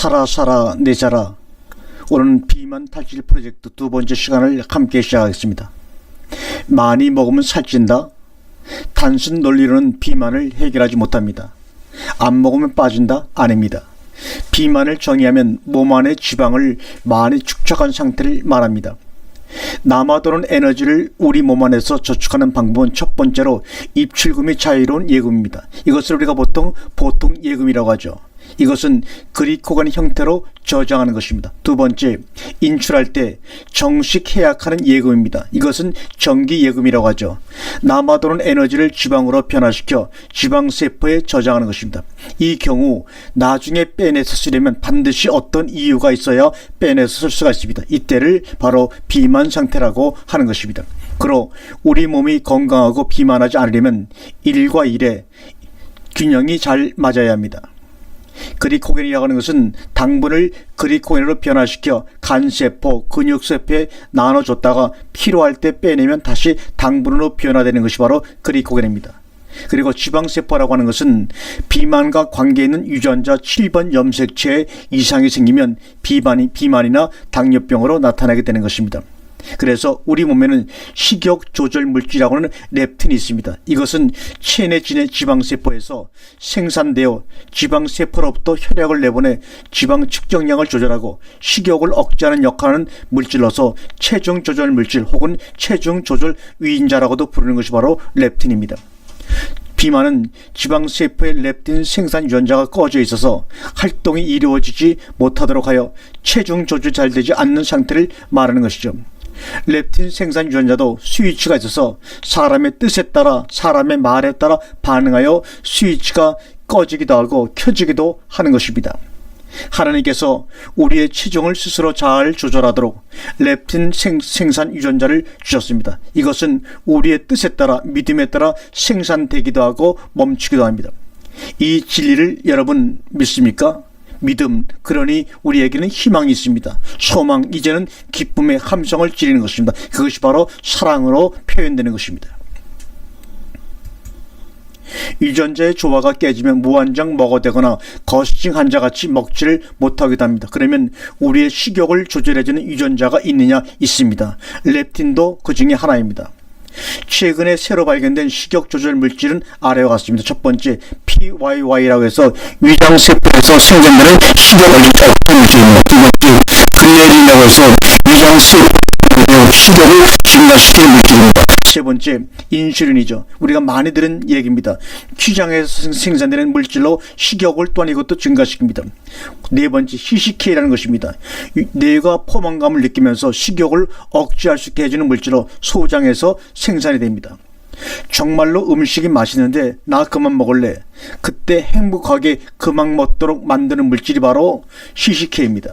살아 살아 내 자라. 오늘은 비만 탈출 프로젝트 두 번째 시간을 함께 시작하겠습니다. 많이 먹으면 살찐다. 단순 논리로는 비만을 해결하지 못합니다. 안 먹으면 빠진다? 아닙니다. 비만을 정의하면 몸 안의 지방을 많이 축적한 상태를 말합니다. 남아도는 에너지를 우리 몸 안에서 저축하는 방법은 첫 번째로 입출금이 자유로운 예금입니다. 이것을 우리가 보통 예금이라고 하죠. 이것은 그리코겐 형태로 저장하는 것입니다. 두 번째, 인출할 때 정식 해약하는 예금입니다. 이것은 정기 예금이라고 하죠. 남아도는 에너지를 지방으로 변화시켜 지방세포에 저장하는 것입니다. 이 경우 나중에 빼내서 쓰려면 반드시 어떤 이유가 있어야 빼내서 쓸 수가 있습니다. 이때를 바로 비만 상태라고 하는 것입니다. 그로 우리 몸이 건강하고 비만하지 않으려면 1과 1의 균형이 잘 맞아야 합니다. 그리코겐이라고 하는 것은 당분을 그리코겐으로 변화시켜 간세포, 근육세포에 나눠줬다가 필요할 때 빼내면 다시 당분으로 변화되는 것이 바로 그리코겐입니다. 그리고 지방세포라고 하는 것은 비만과 관계있는 유전자 7번 염색체에 이상이 생기면 비만이나 당뇨병으로 나타나게 되는 것입니다. 그래서 우리 몸에는 식욕 조절 물질이라고 하는 렙틴이 있습니다. 이것은 체내진의 지방세포에서 생산되어 지방세포로부터 혈액을 내보내 지방 측정량을 조절하고 식욕을 억제하는 역할을 하는 물질로서 체중 조절 물질 혹은 체중 조절 위인자라고도 부르는 것이 바로 렙틴입니다. 비만은 지방세포의 렙틴 생산 유전자가 꺼져 있어서 활동이 이루어지지 못하도록 하여 체중 조절이 잘 되지 않는 상태를 말하는 것이죠. 렙틴 생산 유전자도 스위치가 있어서 사람의 뜻에 따라, 사람의 말에 따라 반응하여 스위치가 꺼지기도 하고 켜지기도 하는 것입니다. 하나님께서 우리의 체중을 스스로 잘 조절하도록 렙틴 생산 유전자를 주셨습니다. 이것은 우리의 뜻에 따라, 믿음에 따라 생산되기도 하고 멈추기도 합니다. 이 진리를 여러분 믿습니까? 믿음, 그러니 우리에게는 희망이 있습니다. 소망, 이제는 기쁨의 함성을 지르는 것입니다. 그것이 바로 사랑으로 표현되는 것입니다. 유전자의 조화가 깨지면 무한정 먹어대거나 거식증 환자같이 먹지를 못하기도 합니다. 그러면 우리의 식욕을 조절해주는 유전자가 있느냐? 있습니다. 렙틴도 그 중에 하나입니다. 최근에 새로 발견된 식욕 조절 물질은 아래와 같습니다. 첫 번째, PYY라고 해서 위장세포에서 생성되는 식욕 원리적 물질입니다. 두 번째, 글레린이라고 해서 위장세포의 식욕을 증가시키는 물질입니다. 세 번째, 인슐린이죠. 우리가 많이 들은 얘기입니다. 췌장에서 생산되는 물질로 식욕을 또한 이것도 증가시킵니다. 네 번째, CCK라는 것입니다. 뇌가 포만감을 느끼면서 식욕을 억제할 수 있게 해주는 물질로 소장에서 생산이 됩니다. 정말로 음식이 맛있는데 나 그만 먹을래. 그때 행복하게 그만 먹도록 만드는 물질이 바로 CCK입니다.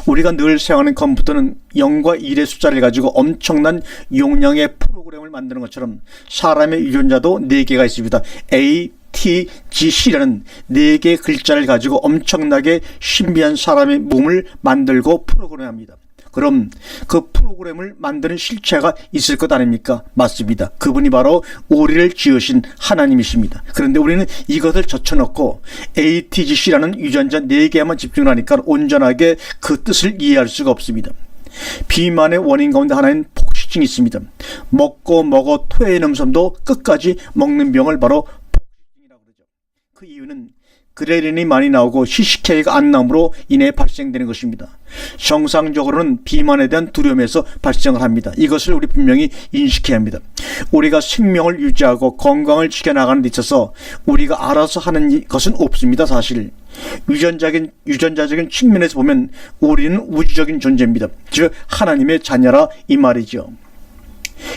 우리가 늘 사용하는 컴퓨터는 0과 1의 숫자를 가지고 엄청난 용량의 프로그램을 만드는 것처럼 사람의 유전자도 4개가 있습니다. A, T, G, C라는 4개의 글자를 가지고 엄청나게 신비한 사람의 몸을 만들고 프로그램합니다. 그럼 그 프로그램을 만드는 실체가 있을 것 아닙니까? 맞습니다. 그분이 바로 우리를 지으신 하나님이십니다. 그런데 우리는 이것을 젖혀놓고 ATGC라는 유전자 4개에만 집중을 하니까 온전하게 그 뜻을 이해할 수가 없습니다. 비만의 원인 가운데 하나는 폭식증이 있습니다. 먹고 먹어 토해낸 음성도 끝까지 먹는 병을 바로 폭식증이라고 그러죠. 그 이유는 그레린이 많이 나오고 CCK가 안 나옴으로 인해 발생되는 것입니다. 정상적으로는 비만에 대한 두려움에서 발생을 합니다. 이것을 우리 분명히 인식해야 합니다. 우리가 생명을 유지하고 건강을 지켜나가는 데 있어서 우리가 알아서 하는 것은 없습니다. 사실 유전자적인 측면에서 보면 우리는 우주적인 존재입니다. 즉 하나님의 자녀라 이 말이죠.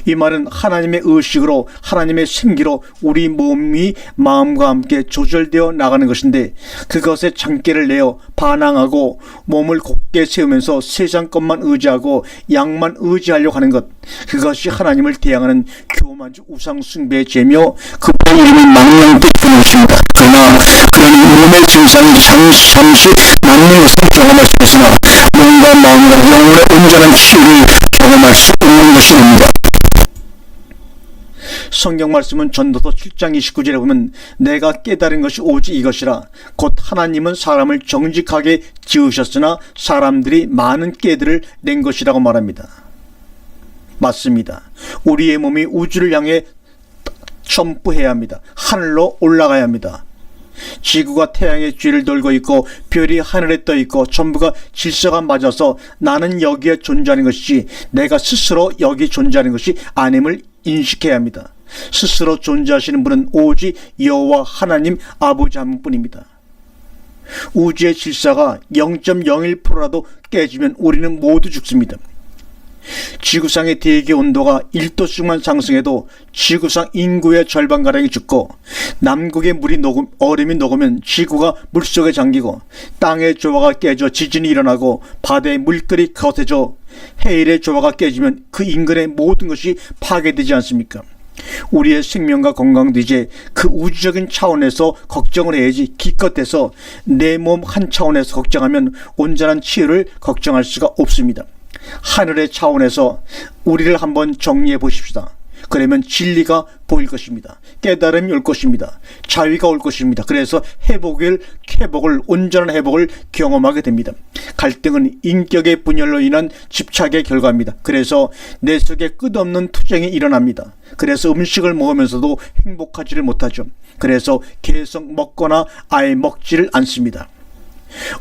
이 말은 하나님의 의식으로, 하나님의 생기로 우리 몸이 마음과 함께 조절되어 나가는 것인데, 그것에 장기를 내어 반항하고 몸을 곧게 세우면서 세상 것만 의지하고 양만 의지하려고 하는 것, 그것이 하나님을 대항하는 교만주 우상 숭배의 죄며 그 이름이 망령되는 것입니다. 그러나 그런 몸의 증상이 잠시 낫는 것을 경험할 수 있으나 몸과 마음과 영혼의 온전한 치유를 경험할 수 없는 것입니다. 성경 말씀은 전도서 7장 29절에 보면 내가 깨달은 것이 오직 이것이라 곧 하나님은 사람을 정직하게 지으셨으나 사람들이 많은 깨들을 낸 것이라고 말합니다. 맞습니다. 우리의 몸이 우주를 향해 점프해야 합니다. 하늘로 올라가야 합니다. 지구가 태양의 뒤를 돌고 있고 별이 하늘에 떠 있고 전부가 질서가 맞아서 나는 여기에 존재하는 것이지 내가 스스로 여기 존재하는 것이 아님을 인식해야 합니다. 스스로 존재하시는 분은 오직 여호와 하나님 아버지 한 분입니다. 우주의 질서가 0.01%라도 깨지면 우리는 모두 죽습니다. 지구상의 대기 온도가 1도씩만 상승해도 지구상 인구의 절반가량이 죽고 남극의 얼음이 녹으면 지구가 물속에 잠기고 땅의 조화가 깨져 지진이 일어나고 바다의 물결이 거세져 해일의 조화가 깨지면 그 인근의 모든 것이 파괴되지 않습니까? 우리의 생명과 건강도 이제 그 우주적인 차원에서 걱정을 해야지 기껏해서 내 몸 한 차원에서 걱정하면 온전한 치유를 걱정할 수가 없습니다. 하늘의 차원에서 우리를 한번 정리해 보십시다. 그러면 진리가 보일 것입니다. 깨달음이 올 것입니다. 자유가 올 것입니다. 그래서 회복을 온전한 회복을 경험하게 됩니다. 갈등은 인격의 분열로 인한 집착의 결과입니다. 그래서 내 속에 끝없는 투쟁이 일어납니다. 그래서 음식을 먹으면서도 행복하지를 못하죠. 그래서 계속 먹거나 아예 먹지를 않습니다.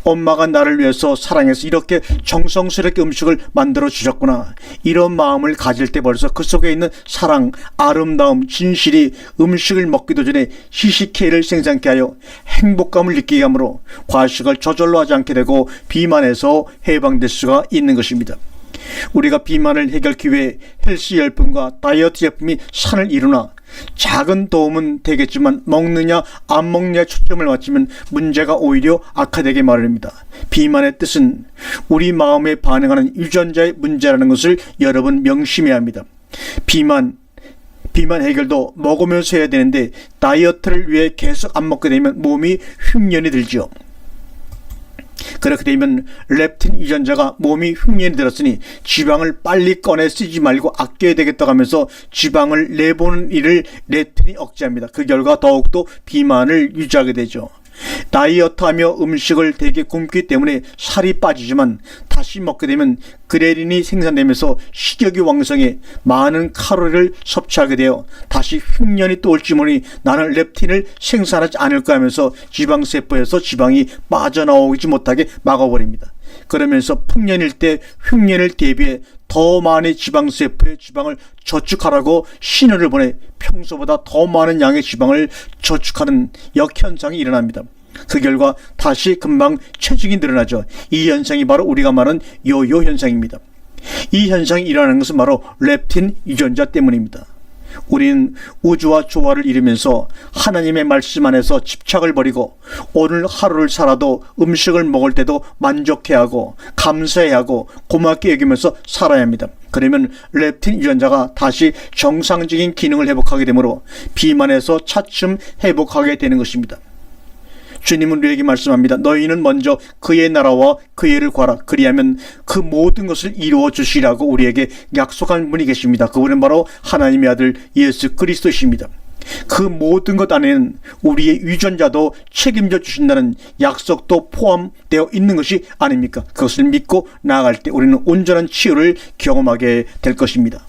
엄마가 나를 위해서 사랑해서 이렇게 정성스럽게 음식을 만들어 주셨구나. 이런 마음을 가질 때 벌써 그 속에 있는 사랑, 아름다움, 진실이 음식을 먹기도 전에 시시케이를 생산케 하여 행복감을 느끼게 하므로 과식을 저절로 하지 않게 되고 비만에서 해방될 수가 있는 것입니다. 우리가 비만을 해결하기 위해 헬스 열풍과 다이어트 제품이 산을 이루나 작은 도움은 되겠지만 먹느냐 안 먹느냐에 초점을 맞추면 문제가 오히려 악화되게 마련입니다. 비만의 뜻은 우리 마음에 반응하는 유전자의 문제라는 것을 여러분 명심해야 합니다. 비만 해결도 먹으면서 해야 되는데 다이어트를 위해 계속 안 먹게 되면 몸이 흉년이 들죠. 그렇게 되면 렙틴 유전자가 몸이 흉년이 들었으니 지방을 빨리 꺼내 쓰지 말고 아껴야 되겠다고 하면서 지방을 내보는 일을 렙틴이 억제합니다. 그 결과 더욱더 비만을 유지하게 되죠. 다이어트하며 음식을 되게 굶기 때문에 살이 빠지지만 다시 먹게 되면 그레린이 생산되면서 식욕이 왕성해 많은 칼로리를 섭취하게 되어 다시 흉년이 또 올지 모르니 나는 렙틴을 생산하지 않을까 하면서 지방세포에서 지방이 빠져나오지 못하게 막아버립니다. 그러면서 풍년일 때 흉년을 대비해 더 많은 지방세포의 지방을 저축하라고 신호를 보내 평소보다 더 많은 양의 지방을 저축하는 역현상이 일어납니다. 그 결과 다시 금방 체중이 늘어나죠. 이 현상이 바로 우리가 말하는 요요 현상입니다. 이 현상이 일어나는 것은 바로 렙틴 유전자 때문입니다. 우리는 우주와 조화를 이루면서 하나님의 말씀 안에서 집착을 버리고 오늘 하루를 살아도 음식을 먹을 때도 만족해야 하고 감사해야 하고 고맙게 여기면서 살아야 합니다. 그러면 렙틴 유전자가 다시 정상적인 기능을 회복하게 되므로 비만에서 차츰 회복하게 되는 것입니다. 주님은 우리에게 말씀합니다. 너희는 먼저 그의 나라와 그의 일을 구하라. 그리하면 그 모든 것을 이루어 주시라고 우리에게 약속한 분이 계십니다. 그분은 바로 하나님의 아들 예수 그리스도이십니다. 그 모든 것 안에는 우리의 유전자도 책임져 주신다는 약속도 포함되어 있는 것이 아닙니까? 그것을 믿고 나아갈 때 우리는 온전한 치유를 경험하게 될 것입니다.